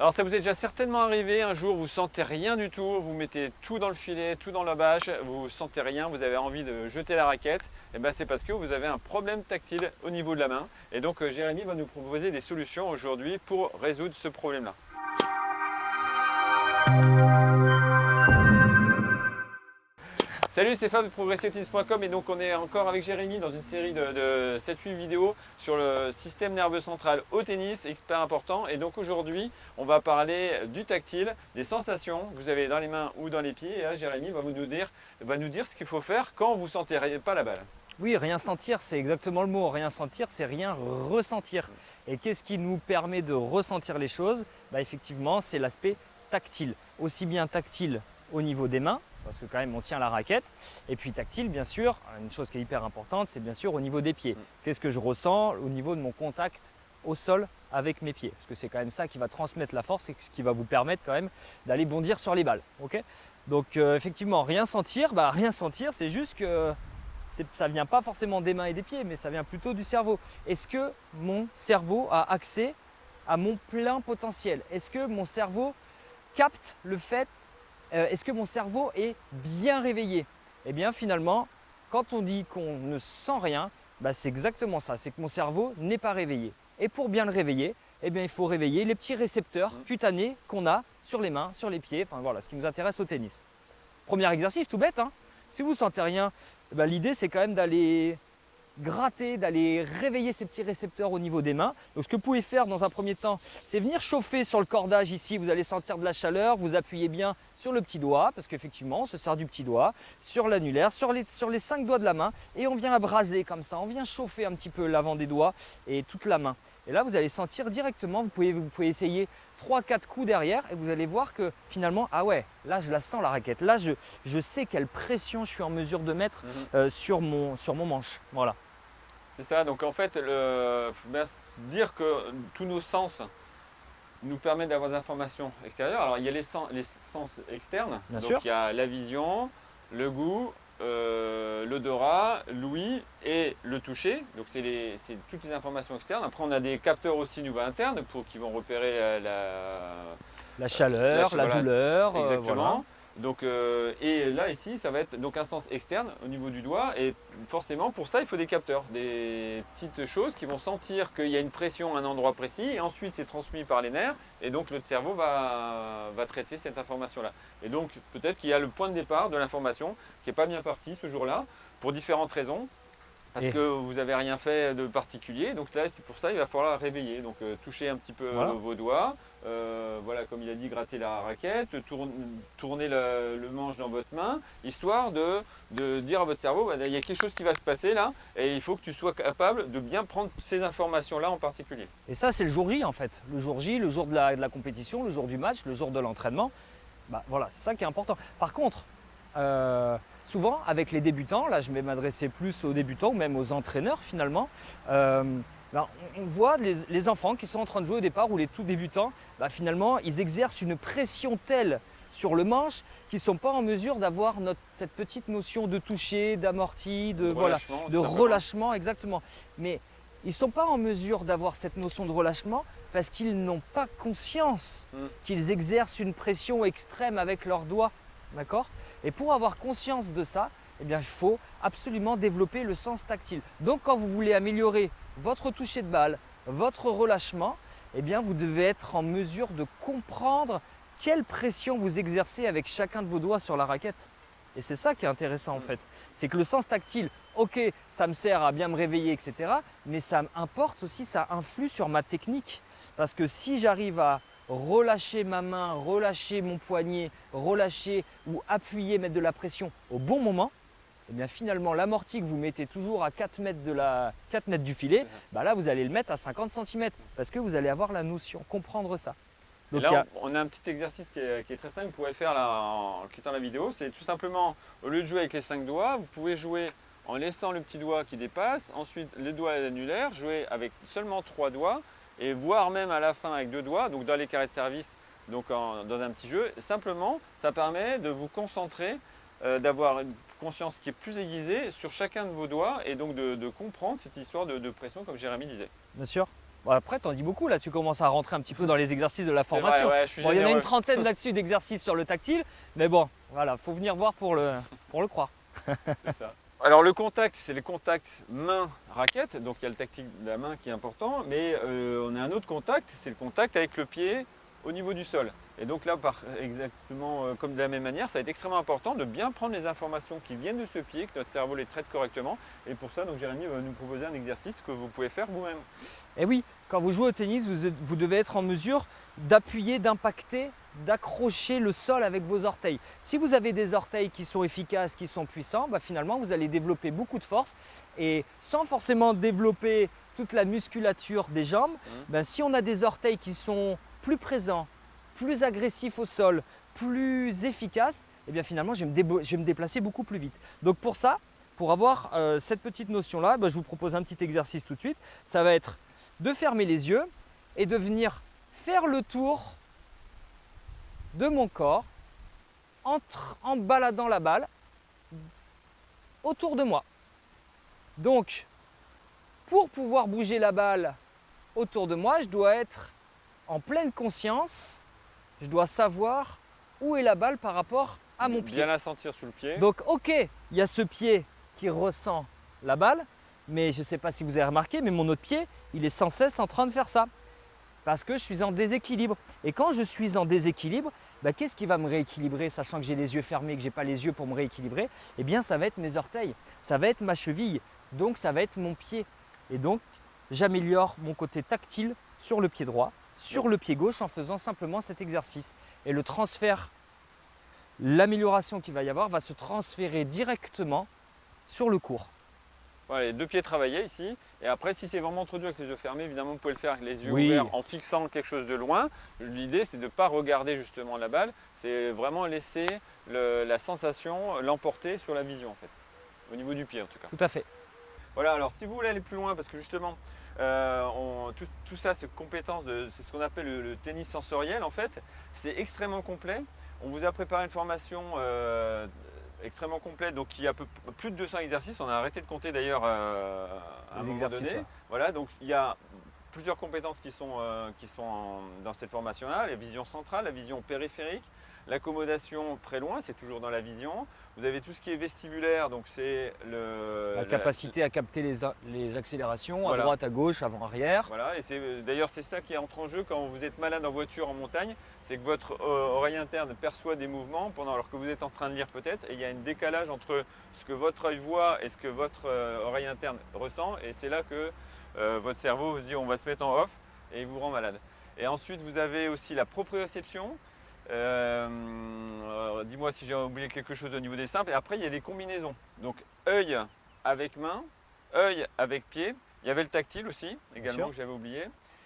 Alors ça vous est déjà certainement arrivé, un jour vous sentez rien du tout, vous mettez tout dans le filet, tout dans la bâche, vous sentez rien, vous avez envie de jeter la raquette, et ben c'est parce que vous avez un problème tactile au niveau de la main. Et donc Jérémy va nous proposer des solutions aujourd'hui pour résoudre ce problème-là. Salut, c'est Fab de progressivtennis.com et donc on est encore avec Jérémy dans une série de 7-8 vidéos sur le système nerveux central au tennis, expert important. Et donc aujourd'hui, on va parler du tactile, des sensations que vous avez dans les mains ou dans les pieds. Et là, Jérémy va nous dire ce qu'il faut faire quand vous ne sentez pas la balle. Oui, rien sentir, c'est exactement le mot. Rien sentir, c'est rien ressentir. Et qu'est-ce qui nous permet de ressentir les choses? Effectivement, c'est l'aspect tactile. Aussi bien tactile au niveau des mains, parce que quand même on tient la raquette, et puis tactile, bien sûr, une chose qui est hyper importante, c'est bien sûr au niveau des pieds. Qu'est-ce que je ressens au niveau de mon contact au sol avec mes pieds? Parce que c'est quand même ça qui va transmettre la force et ce qui va vous permettre quand même d'aller bondir sur les balles. Okay, donc effectivement, rien sentir, c'est juste que ça ne vient pas forcément des mains et des pieds, mais ça vient plutôt du cerveau. Est-ce que mon cerveau a accès à mon plein potentiel? Est-ce que mon cerveau capte le fait, est-ce que mon cerveau est bien réveillé? Eh bien finalement, quand on dit qu'on ne sent rien, c'est exactement ça, c'est que mon cerveau n'est pas réveillé. Et pour bien le réveiller, eh bien, il faut réveiller les petits récepteurs cutanés qu'on a sur les mains, sur les pieds, enfin voilà, ce qui nous intéresse au tennis. Premier exercice tout bête, hein. Si vous ne sentez rien, l'idée c'est quand même d'aller gratter, d'aller réveiller ces petits récepteurs au niveau des mains. Donc ce que vous pouvez faire dans un premier temps, c'est venir chauffer sur le cordage ici, vous allez sentir de la chaleur, vous appuyez bien sur le petit doigt, parce qu'effectivement on se sert du petit doigt, sur l'annulaire, sur les 5 doigts de la main, et on vient abraser comme ça, on vient chauffer un petit peu l'avant des doigts et toute la main. Et là vous allez sentir directement, vous pouvez essayer 3-4 coups derrière et vous allez voir que finalement, ah ouais, là je la sens la raquette, là je sais quelle pression je suis en mesure de mettre sur mon manche. Voilà. C'est ça, donc en fait, dire que tous nos sens nous permettent d'avoir des informations extérieures. Alors il y a les sens externes, Bien donc sûr. il y a la vision, le goût, l'odorat, l'ouïe et le toucher. Donc c'est toutes les informations externes. Après on a des capteurs aussi niveau interne qui vont repérer la chaleur, la douleur. Exactement. Voilà. Donc, et là ici ça va être donc un sens externe au niveau du doigt et forcément pour ça il faut des capteurs, des petites choses qui vont sentir qu'il y a une pression à un endroit précis et ensuite c'est transmis par les nerfs et donc le cerveau va traiter cette information là. Et donc peut-être qu'il y a le point de départ de l'information qui n'est pas bien parti ce jour-là pour différentes raisons. Parce que vous n'avez rien fait de particulier, donc là c'est pour ça il va falloir réveiller, donc toucher un petit peu vos doigts, voilà comme il a dit, gratter la raquette, tourner le manche dans votre main, histoire de dire à votre cerveau, il y a quelque chose qui va se passer là, et il faut que tu sois capable de bien prendre ces informations-là en particulier. Et ça c'est le jour J en fait, le jour J, le jour de la compétition, le jour du match, le jour de l'entraînement, voilà, c'est ça qui est important. Par contre, souvent avec les débutants, là je vais m'adresser plus aux débutants ou même aux entraîneurs finalement, on voit les enfants qui sont en train de jouer au départ ou les tout débutants, finalement ils exercent une pression telle sur le manche qu'ils ne sont pas en mesure d'avoir cette petite notion de toucher, d'amorti, de relâchement exactement. Mais ils ne sont pas en mesure d'avoir cette notion de relâchement parce qu'ils n'ont pas conscience qu'ils exercent une pression extrême avec leurs doigts. D'accord? Et pour avoir conscience de ça, il faut absolument développer le sens tactile. Donc quand vous voulez améliorer votre toucher de balle, votre relâchement, vous devez être en mesure de comprendre quelle pression vous exercez avec chacun de vos doigts sur la raquette. Et c'est ça qui est intéressant en fait. C'est que le sens tactile, ok, ça me sert à bien me réveiller, etc. Mais ça importe aussi, ça influe sur ma technique. Parce que si j'arrive à relâcher ma main, relâcher mon poignet, relâcher ou appuyer, mettre de la pression au bon moment, finalement l'amorti que vous mettez toujours à 4 mètres du filet, là vous allez le mettre à 50 cm parce que vous allez avoir la notion, comprendre ça. Donc, et là, on a un petit exercice qui est très simple, vous pouvez le faire là, en quittant la vidéo, c'est tout simplement, au lieu de jouer avec les 5 doigts, vous pouvez jouer en laissant le petit doigt qui dépasse, ensuite les doigts annulaires, jouer avec seulement 3 doigts, et voire même à la fin avec 2 doigts, donc dans les carrés de service, donc dans un petit jeu. Simplement, ça permet de vous concentrer, d'avoir une conscience qui est plus aiguisée sur chacun de vos doigts, et donc de comprendre cette histoire de pression, comme Jérémy disait. Bien sûr. Bon, après, t'en dis beaucoup là, tu commences à rentrer un petit peu dans les exercices de la C'est vrai, formation. ouais, je suis Bon, il y en a généreux. une trentaine là-dessus d'exercices sur le tactile, mais bon, voilà, faut venir voir pour le croire. C'est ça. Alors le contact, c'est le contact main-raquette, donc il y a le tactile de la main qui est important, mais on a un autre contact, c'est le contact avec le pied au niveau du sol. Et donc là, exactement comme de la même manière, ça va être extrêmement important de bien prendre les informations qui viennent de ce pied, que notre cerveau les traite correctement. Et pour ça, donc Jérémy va nous proposer un exercice que vous pouvez faire vous-même. Et oui, quand vous jouez au tennis, vous devez être en mesure d'appuyer, d'impacter, d'accrocher le sol avec vos orteils. Si vous avez des orteils qui sont efficaces, qui sont puissants, bah finalement vous allez développer beaucoup de force et sans forcément développer toute la musculature des jambes, bah si on a des orteils qui sont plus présents, plus agressifs au sol, plus efficaces, et bien finalement je vais me déplacer beaucoup plus vite. Donc pour ça, pour avoir cette petite notion-là, bah, je vous propose un petit exercice tout de suite. Ça va être de fermer les yeux et de venir faire le tour de mon corps en baladant la balle autour de moi. Donc, pour pouvoir bouger la balle autour de moi, je dois être en pleine conscience, je dois savoir où est la balle par rapport à mon pied. Bien la sentir sous le pied. Donc, ok, il y a ce pied qui ressent la balle, mais je ne sais pas si vous avez remarqué, mais mon autre pied, il est sans cesse en train de faire ça. Parce que je suis en déséquilibre. Et quand je suis en déséquilibre, bah, qu'est-ce qui va me rééquilibrer, sachant que j'ai les yeux fermés et que je n'ai pas les yeux pour me rééquilibrer? Eh bien, ça va être mes orteils, ça va être ma cheville, donc ça va être mon pied. Et donc, j'améliore mon côté tactile sur le pied droit, sur le pied gauche en faisant simplement cet exercice. Et le transfert, l'amélioration qu'il va y avoir va se transférer directement sur le court. Voilà, les deux pieds travaillés ici. Et après, si c'est vraiment trop dur avec les yeux fermés, évidemment, vous pouvez le faire avec les yeux ouverts en fixant quelque chose de loin. L'idée, c'est de ne pas regarder justement la balle. C'est vraiment laisser la sensation l'emporter sur la vision, en fait. Au niveau du pied, en tout cas. Tout à fait. Voilà, alors si vous voulez aller plus loin, parce que justement, tout ça, c'est compétence, c'est ce qu'on appelle le tennis sensoriel, en fait. C'est extrêmement complet. On vous a préparé une formation extrêmement complète, donc qui a plus de 200 exercices. On a arrêté de compter d'ailleurs à un moment donné. Ouais. Voilà, donc il y a plusieurs compétences qui sont dans cette formation-là. La vision centrale, la vision périphérique, l'accommodation près-loin, c'est toujours dans la vision. Vous avez tout ce qui est vestibulaire, donc c'est la capacité à capter les accélérations, voilà. À droite, à gauche, avant, arrière. Voilà, et d'ailleurs c'est ça qui entre en jeu quand vous êtes malade en voiture en montagne, c'est que votre oreille interne perçoit des mouvements alors que vous êtes en train de lire peut-être, et il y a un décalage entre ce que votre œil voit et ce que votre oreille interne ressent, et c'est là que votre cerveau vous dit on va se mettre en off et il vous rend malade. Et ensuite vous avez aussi la proprioception. Dis-moi si j'ai oublié quelque chose au niveau des simples. Et après, il y a des combinaisons. Donc, œil avec main, œil avec pied. Il y avait le tactile aussi, également, que j'avais oublié.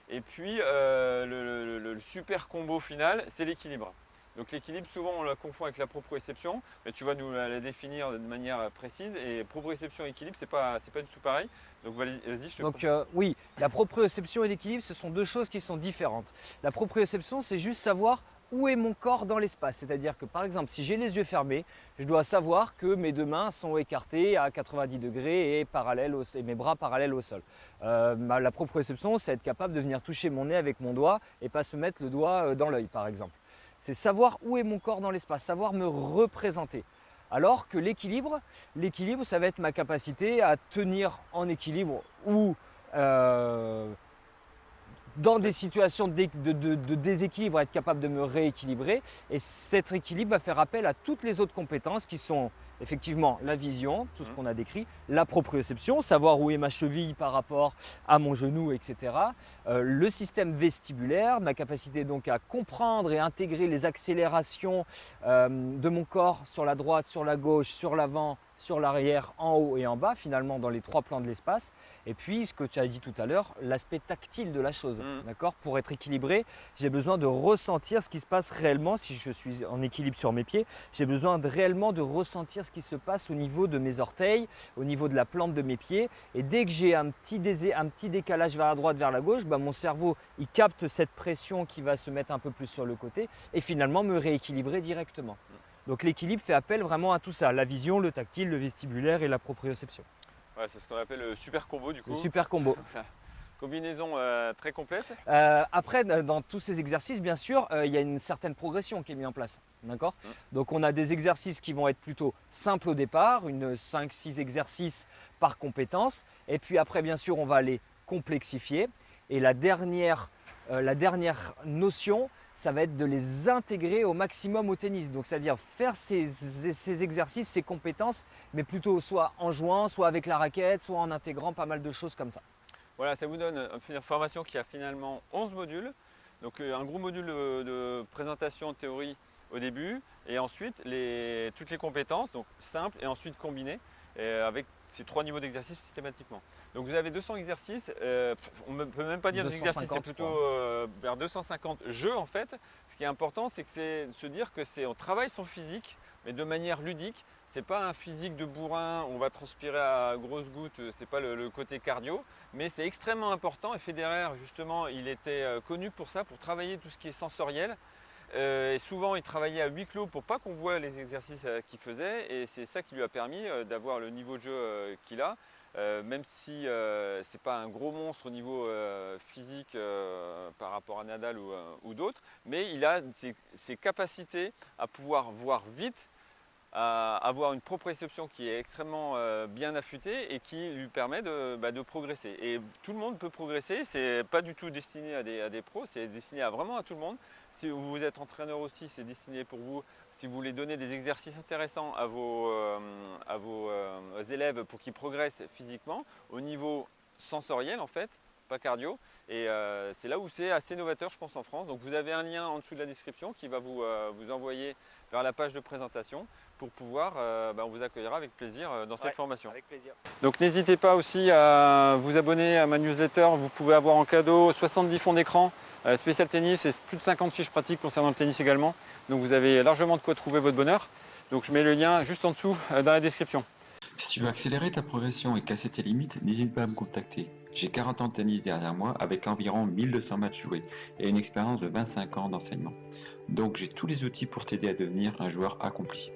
Et puis, le super combo final, c'est l'équilibre. Donc, l'équilibre, souvent, on la confond avec la proprioception. Mais tu vas nous la définir de manière précise. Et proprioception et équilibre, c'est pas du tout pareil. Donc, vas-y, je te Donc, oui, la proprioception et l'équilibre, ce sont deux choses qui sont différentes. La proprioception, c'est juste savoir où est mon corps dans l'espace. C'est-à-dire que par exemple, si j'ai les yeux fermés, je dois savoir que mes deux mains sont écartées à 90 degrés et mes bras parallèles au sol. La proprioception, c'est être capable de venir toucher mon nez avec mon doigt et pas se mettre le doigt dans l'œil, par exemple. C'est savoir où est mon corps dans l'espace, savoir me représenter. Alors que l'équilibre, ça va être ma capacité à tenir en équilibre ou dans des situations de déséquilibre, être capable de me rééquilibrer. Et cet équilibre va faire appel à toutes les autres compétences qui sont effectivement la vision, tout ce qu'on a décrit, la proprioception, savoir où est ma cheville par rapport à mon genou, etc. Le système vestibulaire, ma capacité donc à comprendre et intégrer les accélérations de mon corps sur la droite, sur la gauche, sur l'avant, sur l'arrière, en haut et en bas, finalement dans les trois plans de l'espace. Et puis, ce que tu as dit tout à l'heure, l'aspect tactile de la chose. D'accord ? Pour être équilibré, j'ai besoin de ressentir ce qui se passe réellement. Si je suis en équilibre sur mes pieds, j'ai besoin réellement de ressentir ce qui se passe au niveau de mes orteils, au niveau de la plante de mes pieds. Et dès que j'ai un petit décalage vers la droite, vers la gauche, bah, mon cerveau, il capte cette pression qui va se mettre un peu plus sur le côté et finalement me rééquilibrer directement. Donc l'équilibre fait appel vraiment à tout ça, la vision, le tactile, le vestibulaire et la proprioception. Ouais, c'est ce qu'on appelle le super combo du coup. Le super combo. Combinaison très complète. Après, dans tous ces exercices, bien sûr, il y a une certaine progression qui est mise en place. D'accord. Donc on a des exercices qui vont être plutôt simples au départ, une 5-6 exercices par compétence. Et puis après, bien sûr, on va les complexifier. Et la dernière notion, ça va être de les intégrer au maximum au tennis. Donc c'est-à-dire faire ces exercices, ces compétences, mais plutôt soit en jouant, soit avec la raquette, soit en intégrant pas mal de choses comme ça. Voilà, ça vous donne une formation qui a finalement 11 modules. Donc un gros module de présentation de théorie au début, et ensuite toutes les compétences, donc simples et ensuite combinées, avec ces 3 niveaux d'exercice systématiquement. Donc vous avez 200 exercices, on ne peut même pas dire des exercices, c'est plutôt vers 250 jeux en fait. Ce qui est important, c'est que c'est se dire que on travaille son physique, mais de manière ludique. C'est pas un physique de bourrin, on va transpirer à grosses gouttes, c'est pas le côté cardio, mais c'est extrêmement important. Et Federer, justement, il était connu pour ça, pour travailler tout ce qui est sensoriel. Et souvent, il travaillait à huis clos pour pas qu'on voit les exercices qu'il faisait. Et c'est ça qui lui a permis d'avoir le niveau de jeu qu'il a. Même si c'est pas un gros monstre au niveau physique par rapport à Nadal ou d'autres, mais il a ses capacités à pouvoir voir vite, à avoir une proprioception qui est extrêmement bien affûtée et qui lui permet de progresser. Et tout le monde peut progresser, c'est pas du tout destiné à des pros, c'est destiné vraiment à tout le monde. Si vous êtes entraîneur aussi, c'est destiné pour vous. Si vous voulez donner des exercices intéressants à vos élèves pour qu'ils progressent physiquement, au niveau sensoriel en fait, pas cardio. Et c'est là où c'est assez novateur, je pense, en France. Donc vous avez un lien en dessous de la description qui va vous envoyer vers la page de présentation pour pouvoir, on vous accueillera avec plaisir dans cette formation. Avec plaisir. Donc n'hésitez pas aussi à vous abonner à ma newsletter. Vous pouvez avoir en cadeau 70 fonds d'écran spécial tennis et plus de 50 fiches pratiques concernant le tennis également. Donc vous avez largement de quoi trouver votre bonheur. Donc je mets le lien juste en dessous dans la description. Si tu veux accélérer ta progression et casser tes limites, n'hésite pas à me contacter. J'ai 40 ans de tennis derrière moi avec environ 1200 matchs joués et une expérience de 25 ans d'enseignement. Donc j'ai tous les outils pour t'aider à devenir un joueur accompli.